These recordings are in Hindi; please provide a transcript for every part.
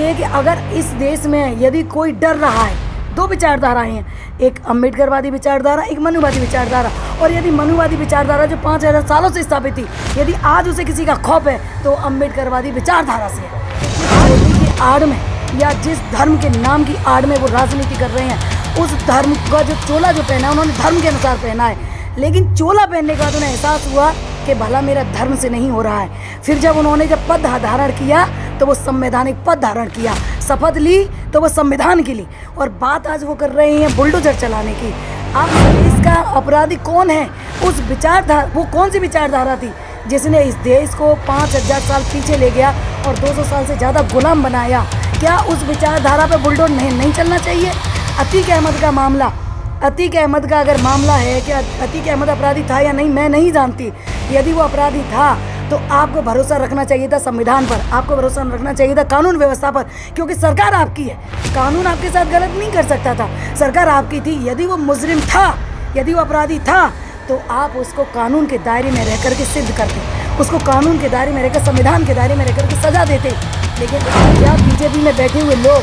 इसलिए कि अगर इस देश में यदि कोई डर रहा है, दो विचारधाराएं हैं, एक अम्बेडकरवादी विचारधारा, एक मनुवादी विचारधारा। और यदि मनुवादी विचारधारा जो 5000 सालों से स्थापित थी, यदि आज उसे किसी का खौफ है तो अम्बेडकरवादी विचारधारा से है। मोदी की आड़ में या जिस धर्म के नाम की आड़ में वो राजनीति कर रहे हैं, उस धर्म का जो चोला जो पहना है उन्होंने धर्म के अनुसार पहना है, लेकिन चोला पहनने के बाद उन्हें एहसास हुआ कि भला मेरा धर्म से नहीं हो रहा है। फिर जब उन्होंने जब पद धारण किया तो वो संवैधानिक पद धारण किया, शपथ ली तो वो संविधान की ली। और बात आज वो कर रहे हैं बुलडोजर चलाने की। आप इसका अपराधी कौन है? उस विचारधारा, वो कौन सी विचारधारा थी जिसने इस देश को 5000 साल पीछे ले गया और 200 साल से ज़्यादा गुलाम बनाया? क्या उस विचारधारा पर बुलडोजर नहीं चलना चाहिए? अतीक अहमद का मामला, अतीक अहमद का अगर मामला है कि अतीक अहमद अपराधी था या नहीं, मैं नहीं जानती। यदि वो अपराधी था तो आपको भरोसा रखना चाहिए था संविधान पर, आपको भरोसा रखना चाहिए था कानून व्यवस्था पर, क्योंकि सरकार आपकी है। कानून आपके साथ गलत नहीं कर सकता था, सरकार आपकी थी। यदि वो मुजरिम था, यदि वो अपराधी था, तो आप उसको कानून के दायरे में रह करके सिद्ध करते, उसको कानून के दायरे में रहकर, संविधान के दायरे में रह करके सजा देते। लेकिन क्या बीजेपी में बैठे हुए लोग,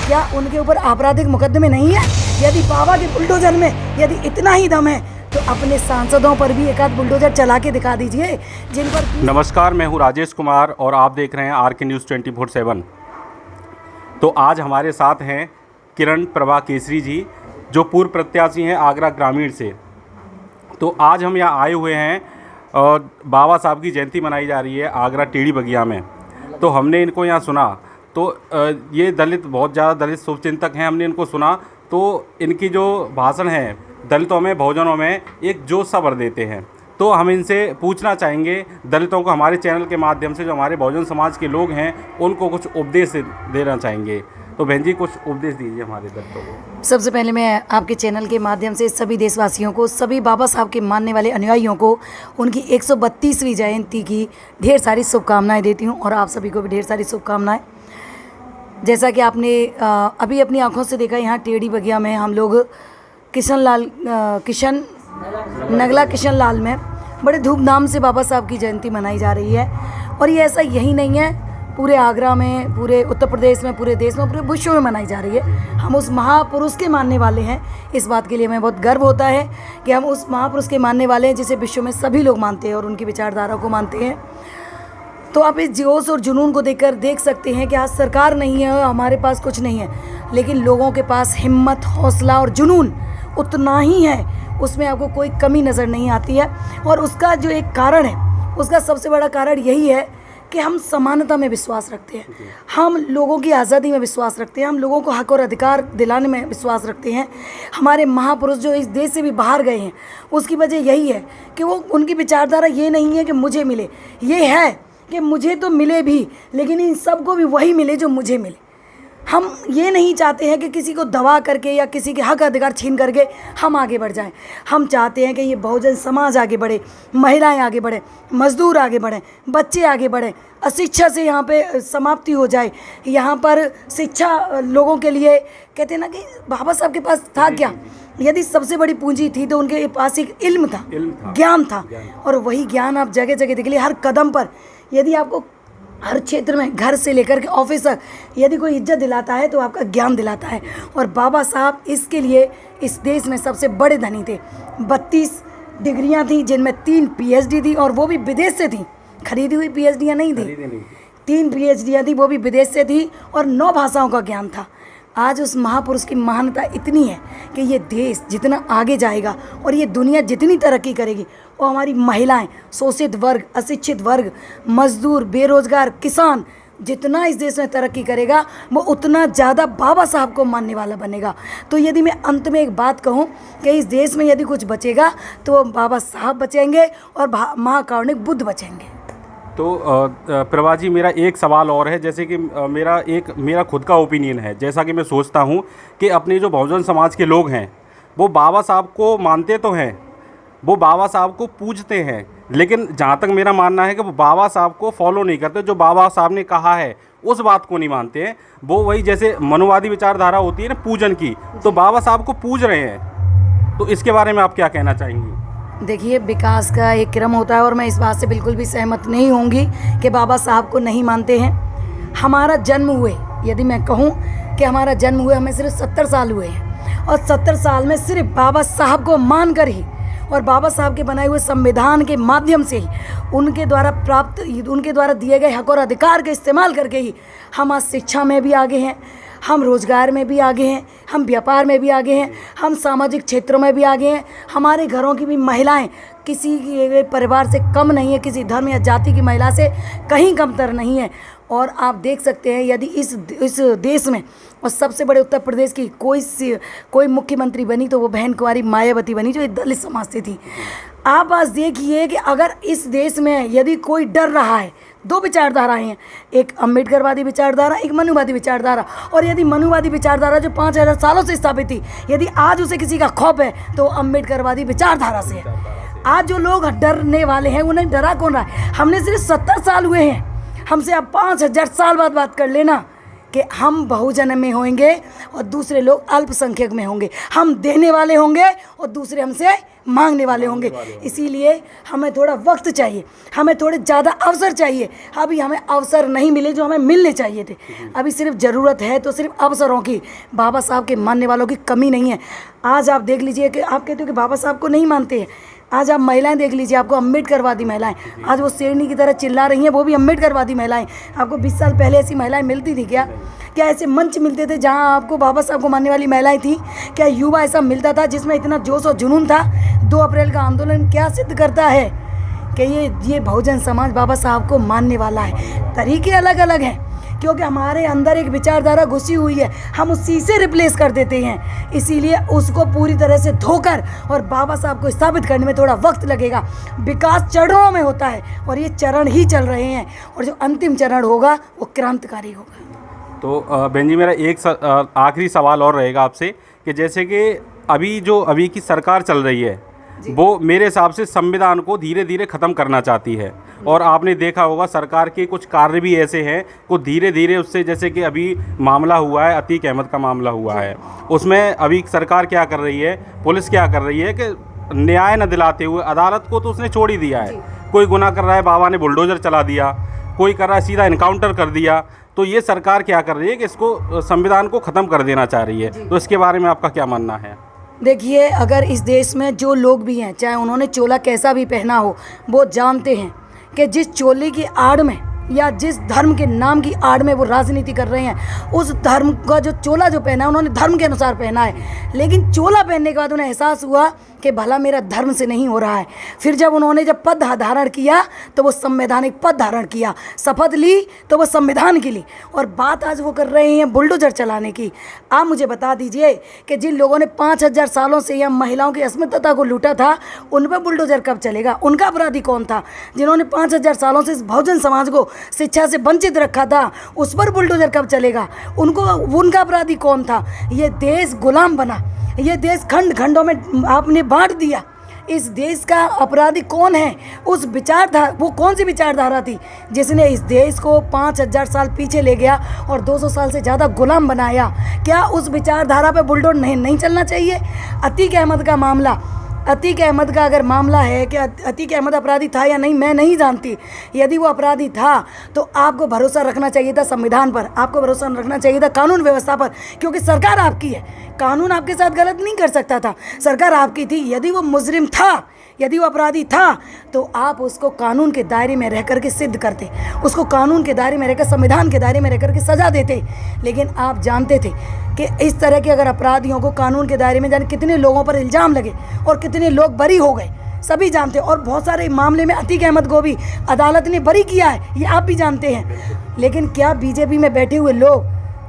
क्या उनके ऊपर आपराधिक मुकदमे नहीं है? यदि बाबा के बुलडोजर में यदि इतना ही दम है तो अपने सांसदों पर भी एक आध बुलडोजर चला के दिखा दीजिए जिन पर। नमस्कार, मैं हूं राजेश कुमार और आप देख रहे हैं आरके न्यूज़ 24/7। तो आज हमारे साथ हैं किरण प्रभा केसरी जी, जो पूर्व प्रत्याशी हैं आगरा ग्रामीण से। तो आज हम यहाँ आए हुए हैं और बाबा साहब की जयंती मनाई जा रही है आगरा टेढ़ी बगिया में। तो हमने इनको यहाँ सुना, तो ये दलित, बहुत ज़्यादा दलित शुभचिंतक हैं। हमने इनको सुना तो इनकी जो भाषण है दलितों में, बहुजनों में एक जोश सा भर देते हैं। तो हम इनसे पूछना चाहेंगे, दलितों को हमारे चैनल के माध्यम से, जो हमारे बहुजन समाज के लोग हैं उनको कुछ उपदेश देना चाहेंगे। तो बहन जी, कुछ उपदेश दीजिए हमारे दलितों को। सबसे पहले मैं आपके चैनल के माध्यम से सभी देशवासियों को, सभी बाबा साहब के मानने वाले अनुयायियों को उनकी 132वीं जयंती की ढेर सारी शुभकामनाएं देती हूं और आप सभी को भी ढेर सारी शुभकामनाएं। जैसा कि आपने अभी अपनी आंखों से देखा, यहाँ टेढ़ी बगिया में हम लोग नगला किशन लाल में बड़े धूमधाम से बाबा साहब की जयंती मनाई जा रही है। और ये ऐसा यही नहीं है, पूरे आगरा में, पूरे उत्तर प्रदेश में, पूरे देश में, पूरे विश्व में मनाई जा रही है। हम उस महापुरुष के मानने वाले हैं। इस बात के लिए हमें बहुत गर्व होता है कि हम उस महापुरुष के मानने वाले हैं जिसे विश्व में सभी लोग मानते हैं और उनकी विचारधारा को मानते हैं। तो आप इस जोश और जुनून को देखकर देख सकते हैं कि आज सरकार नहीं है, हमारे पास कुछ नहीं है, लेकिन लोगों के पास हिम्मत, हौसला और जुनून उतना ही है, उसमें आपको कोई कमी नज़र नहीं आती है। और उसका जो एक कारण है, उसका सबसे बड़ा कारण यही है कि हम समानता में विश्वास रखते हैं, हम लोगों की आज़ादी में विश्वास रखते हैं, हम लोगों को हक और अधिकार दिलाने में विश्वास रखते हैं। हमारे महापुरुष जो इस देश से भी बाहर गए हैं, उसकी वजह यही है कि वो, उनकी विचारधारा ये नहीं है कि मुझे मिले, ये है कि मुझे तो मिले भी, लेकिन इन सबको भी वही मिले जो मुझे मिले। हम ये नहीं चाहते हैं कि किसी को दबा करके या किसी के हक अधिकार छीन करके हम आगे बढ़ जाएं। हम चाहते हैं कि ये बहुजन समाज आगे बढ़े, महिलाएं आगे बढ़ें, मजदूर आगे बढ़ें, बच्चे आगे बढ़ें, अशिक्षा से यहाँ पे समाप्ति हो जाए। यहाँ पर शिक्षा लोगों के लिए, कहते हैं ना कि बाबा साहब के पास था क्या? यदि सबसे बड़ी पूंजी थी तो उनके पास एक इल्म था, ज्ञान था। और वही ज्ञान आप जगह जगह देख लिए, हर कदम पर। यदि आपको हर क्षेत्र में, घर से लेकर के ऑफिस तक, यदि कोई इज्जत दिलाता है तो आपका ज्ञान दिलाता है। और बाबा साहब इसके लिए इस देश में सबसे बड़े धनी थे। 32 डिग्रियां थी, जिनमें 3 PhD थी, और वो भी विदेश से थी, खरीदी हुई PhD नहीं थी। 3 PhD थी, वो भी विदेश से थी, और 9 भाषाओं का ज्ञान था। आज उस महापुरुष की महानता इतनी है कि ये देश जितना आगे जाएगा और ये दुनिया जितनी तरक्की करेगी, और हमारी महिलाएं, शोषित वर्ग, अशिक्षित वर्ग, मजदूर, बेरोजगार, किसान, जितना इस देश में तरक्की करेगा वो उतना ज़्यादा बाबा साहब को मानने वाला बनेगा। तो यदि मैं अंत में एक बात कहूँ कि इस देश में यदि कुछ बचेगा तो बाबा साहब बचेंगे और महाकारुणिक बुद्ध बचेंगे। तो प्रभा जी, मेरा एक सवाल और है। जैसे कि मेरा खुद का ओपिनियन है, जैसा कि मैं सोचता हूँ कि अपने जो बहुजन समाज के लोग हैं वो बाबा साहब को मानते तो हैं, वो बाबा साहब को पूजते हैं, लेकिन जहाँ तक मेरा मानना है कि वो बाबा साहब को फॉलो नहीं करते। जो बाबा साहब ने कहा है उस बात को नहीं मानते हैं। वो वही, जैसे मनुवादी विचारधारा होती है ना पूजन की, तो बाबा साहब को पूज रहे हैं। तो इसके बारे में आप क्या कहना चाहेंगी? देखिए, विकास का एक क्रम होता है और मैं इस बात से बिल्कुल भी सहमत नहीं होंगी कि बाबा साहब को नहीं मानते हैं। हमारा जन्म हुए यदि मैं कहूँ कि हमारा जन्म हुए हमें सिर्फ 70 साल हुए हैं, और 70 साल में सिर्फ बाबा साहब को मानकर ही और बाबा साहब के बनाए हुए संविधान के माध्यम से ही, उनके द्वारा दिए गए हक और अधिकार का इस्तेमाल करके ही हम आज शिक्षा में भी आगे हैं, हम रोजगार में भी आगे हैं, हम व्यापार में भी आगे हैं, हम सामाजिक क्षेत्रों में भी आगे हैं। हमारे घरों की भी महिलाएं किसी के परिवार से कम नहीं है, किसी धर्म या जाति की महिला से कहीं कमतर नहीं है। और आप देख सकते हैं यदि इस देश में और सबसे बड़े उत्तर प्रदेश की कोई मुख्यमंत्री बनी तो वो बहन कुंवारी मायावती बनी, जो एक दलित समाज से थी। आप आज देखिए कि अगर इस देश में यदि कोई डर रहा है, दो विचारधाराएं हैं, एक अम्बेडकरवादी विचारधारा, एक मनुवादी विचारधारा। और यदि मनुवादी विचारधारा जो 5000 सालों से स्थापित थी, यदि आज उसे किसी का खौफ है तो अम्बेडकरवादी विचारधारा से है। आज जो लोग डरने वाले हैं उन्हें डरा कौन रहा है? हमने सिर्फ 70 साल हुए हैं, हमसे अब 5000 साल बाद बात कर लेना कि हम बहुजन में होंगे और दूसरे लोग अल्पसंख्यक में होंगे, हम देने वाले होंगे और दूसरे हमसे मांगने वाले होंगे। इसीलिए हमें थोड़ा वक्त चाहिए, हमें थोड़े ज़्यादा अवसर चाहिए। अभी हमें अवसर नहीं मिले जो हमें मिलने चाहिए थे। अभी सिर्फ ज़रूरत है तो सिर्फ अवसरों की, बाबा साहब के मानने वालों की कमी नहीं है। आज आप देख लीजिए कि आप कहते हो कि बाबा साहब को नहीं मानते हैं, आज आप महिलाएं देख लीजिए, आपको अम्बेडकरवादी महिलाएं आज वो शेरनी की तरह चिल्ला रही हैं, वो भी अम्बेडकरवादी महिलाएं। आपको 20 साल पहले ऐसी महिलाएं मिलती थी क्या? क्या ऐसे मंच मिलते थे जहां आपको बाबा साहब को मानने वाली महिलाएं थी? क्या युवा ऐसा मिलता था जिसमें इतना जोश और जुनून था? 2 अप्रैल का आंदोलन क्या सिद्ध करता है कि ये बहुजन समाज बाबा साहब को मानने वाला है। तरीके अलग अलग हैं क्योंकि हमारे अंदर एक विचारधारा घुसी हुई है, हम उसी से रिप्लेस कर देते हैं। इसीलिए उसको पूरी तरह से धोकर और बाबा साहब को स्थापित करने में थोड़ा वक्त लगेगा। विकास चरणों में होता है और ये चरण ही चल रहे हैं, और जो अंतिम चरण होगा वो क्रांतिकारी होगा। तो बहन जी, मेरा एक आखिरी सवाल और रहेगा आपसे कि जैसे कि अभी की सरकार चल रही है, वो मेरे हिसाब से संविधान को धीरे धीरे ख़त्म करना चाहती है। और आपने देखा होगा सरकार के कुछ कार्य भी ऐसे हैं को धीरे धीरे उससे, जैसे कि अभी मामला हुआ है, अतीक अहमद का मामला हुआ है, उसमें अभी सरकार क्या कर रही है, पुलिस क्या कर रही है कि न्याय न दिलाते हुए अदालत को तो उसने छोड़ ही दिया है। कोई गुनाह कर रहा है, बाबा ने बुलडोज़र चला दिया, कोई कर रहा है सीधा इनकाउंटर कर दिया। तो ये सरकार क्या कर रही है कि इसको संविधान को ख़त्म कर देना चाह रही है। तो इसके बारे में आपका क्या मानना है? देखिए, अगर इस देश में जो लोग भी हैं, चाहे उन्होंने चोला कैसा भी पहना हो, वो जानते हैं कि जिस चोले की आड़ में या जिस धर्म के नाम की आड़ में वो राजनीति कर रहे हैं, उस धर्म का जो चोला जो पहना है उन्होंने धर्म के अनुसार पहना है। लेकिन चोला पहनने के बाद उन्हें एहसास हुआ कि भला मेरा धर्म से नहीं हो रहा है। फिर जब उन्होंने पद धारण किया तो वो संवैधानिक पद धारण किया, शपथ ली तो वो संविधान की ली। और बात आज वो कर रहे हैं बुलडोजर चलाने की। आप मुझे बता दीजिए कि जिन लोगों ने 5000 सालों से या महिलाओं की अस्मिता को लूटा था, उन पर बुलडोजर कब चलेगा? उनका अपराधी कौन था? जिन्होंने 5000 सालों से इस बहुजन समाज को शिक्षा से वंचित रखा था, उस पर बुलडोजर कब चलेगा? उनका अपराधी कौन था? ये देश गुलाम बना, ये देश खंड खंडों में आपने बांट दिया। इस देश का अपराधी कौन है? उस विचारधारा, वो कौन सी विचारधारा थी जिसने इस देश को 5000 साल पीछे ले गया और 200 साल से ज़्यादा गुलाम बनाया? क्या उस विचारधारा पे बुलडोजर नहीं चलना चाहिए? अतीक अहमद का मामला, अतीक अहमद का अगर मामला है कि अतीक अहमद अपराधी था या नहीं, मैं नहीं जानती। यदि वो अपराधी था तो आपको भरोसा रखना चाहिए था संविधान पर, आपको भरोसा रखना चाहिए था कानून व्यवस्था पर, क्योंकि सरकार आपकी है। कानून आपके साथ गलत नहीं कर सकता था, सरकार आपकी थी। यदि वो मुजरिम था, यदि वो अपराधी था, तो आप उसको कानून के दायरे में रह करके सिद्ध करते, उसको कानून के दायरे में रहकर, संविधान के दायरे में रह करके सजा देते। लेकिन आप जानते थे कि इस तरह के अगर अपराधियों को कानून के दायरे में, जाने कितने लोगों पर इल्ज़ाम लगे और कितने लोग बरी हो गए, सभी जानते हैं। और बहुत सारे मामले में अतीक अहमद को भी अदालत ने बरी किया है, ये आप भी जानते हैं। लेकिन क्या बीजेपी में बैठे हुए लोग,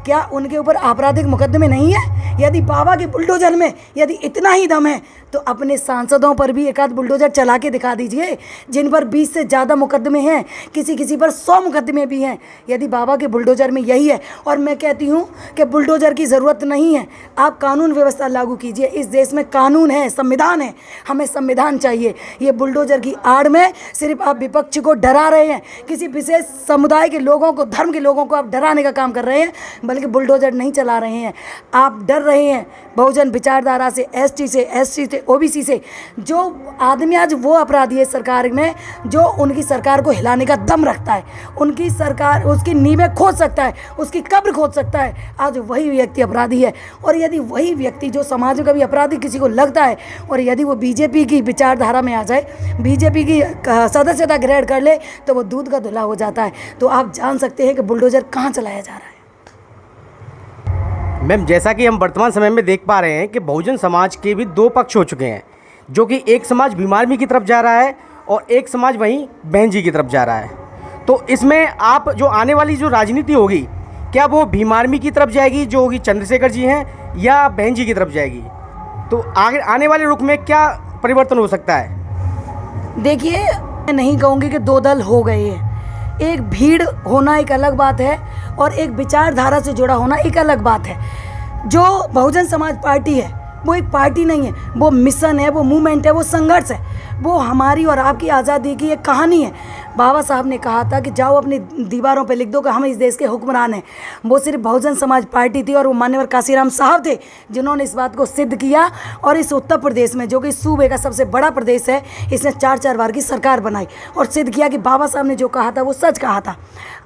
क्या उनके ऊपर आपराधिक मुकदमे नहीं है? यदि बाबा के बुलडोजर में यदि इतना ही दम है तो अपने सांसदों पर भी एक आध बुलडोजर चला के दिखा दीजिए, जिन पर 20 से ज़्यादा मुकदमे हैं, किसी पर 100 मुकदमे भी हैं। यदि बाबा के बुलडोजर में यही है, और मैं कहती हूँ कि बुलडोजर की ज़रूरत नहीं है, आप कानून व्यवस्था लागू कीजिए। इस देश में कानून है, संविधान है, हमें संविधान चाहिए। ये बुलडोजर की आड़ में सिर्फ आप विपक्ष को डरा रहे हैं, किसी विशेष समुदाय के लोगों को, धर्म के लोगों को आप डराने का काम कर रहे हैं, बल्कि बुलडोजर नहीं चला रहे हैं। आप डर रहे हैं बहुजन विचारधारा से, एसटी से, एससी से, ओबीसी से, जो आदमी आज वो अपराधी है सरकार में जो उनकी सरकार को हिलाने का दम रखता है, उनकी सरकार उसकी नींवें खोद सकता है, उसकी कब्र खोद सकता है, आज वही व्यक्ति अपराधी है। और यदि वही व्यक्ति जो समाज में कभी अपराधी किसी को लगता है और यदि वो बीजेपी की विचारधारा में आ जाए, बीजेपी की सदस्यता ग्रहण कर ले, तो वो दूध का धुला हो जाता है। तो आप जान सकते हैं कि बुलडोजर कहाँ चलाया जा रहा है। मैम, जैसा कि हम वर्तमान समय में देख पा रहे हैं कि बहुजन समाज के भी दो पक्ष हो चुके हैं, जो कि एक समाज भीमार्मी की तरफ जा रहा है और एक समाज वहीं बहन जी की तरफ जा रहा है। तो इसमें आप जो आने वाली जो राजनीति होगी, क्या वो भीमार्मी की तरफ जाएगी जो होगी चंद्रशेखर जी हैं, या बहन जी की तरफ जाएगी? तो आगे आने वाले रुख में क्या परिवर्तन हो सकता है? देखिए, मैं नहीं कहूँगी कि दो दल हो गए हैं। एक भीड़ होना एक अलग बात है और एक विचारधारा से जुड़ा होना एक अलग बात है। जो बहुजन समाज पार्टी है वो एक पार्टी नहीं है, वो मिशन है, वो मूवमेंट है, वो संघर्ष है, वो हमारी और आपकी आज़ादी की एक कहानी है। बाबा साहब ने कहा था कि जाओ अपनी दीवारों पे लिख दो कि हम इस देश के हुक्मरान हैं। वो सिर्फ बहुजन समाज पार्टी थी और वो मान्यवर काशीराम साहब थे जिन्होंने इस बात को सिद्ध किया। और इस उत्तर प्रदेश में, जो कि सूबे का सबसे बड़ा प्रदेश है, इसने 4-4 बार की सरकार बनाई और सिद्ध किया कि बाबा साहब ने जो कहा था वो सच कहा था।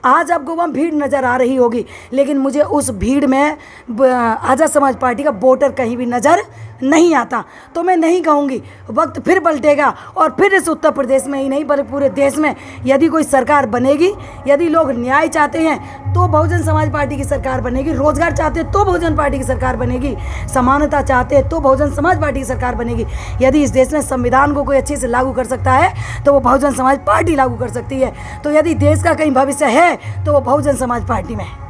आज आपको वहाँ भीड़ नज़र आ रही होगी, लेकिन मुझे उस भीड़ में आज़ाद समाज पार्टी का वोटर कहीं भी नज़र नहीं आता। तो मैं नहीं कहूँगी, वक्त फिर पलटेगा और फिर इस उत्तर प्रदेश में ही नहीं बल्कि पूरे देश में यदि कोई सरकार बनेगी, यदि लोग न्याय चाहते हैं तो बहुजन समाज पार्टी की सरकार बनेगी, रोजगार चाहते हैं तो बहुजन पार्टी की सरकार बनेगी, समानता चाहते हैं तो बहुजन समाज पार्टी की सरकार बनेगी। यदि इस देश में संविधान को कोई अच्छे से लागू कर सकता है तो वो बहुजन समाज पार्टी लागू कर सकती है। तो यदि देश का कहीं भविष्य है तो वो बहुजन समाज पार्टी में है।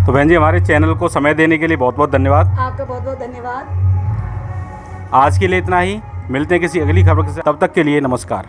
तो बहन जी, हमारे चैनल को समय देने के लिए बहुत बहुत धन्यवाद। आपका बहुत बहुत धन्यवाद। आज के लिए इतना ही, मिलते हैं किसी अगली खबर के साथ, तब तक के लिए नमस्कार।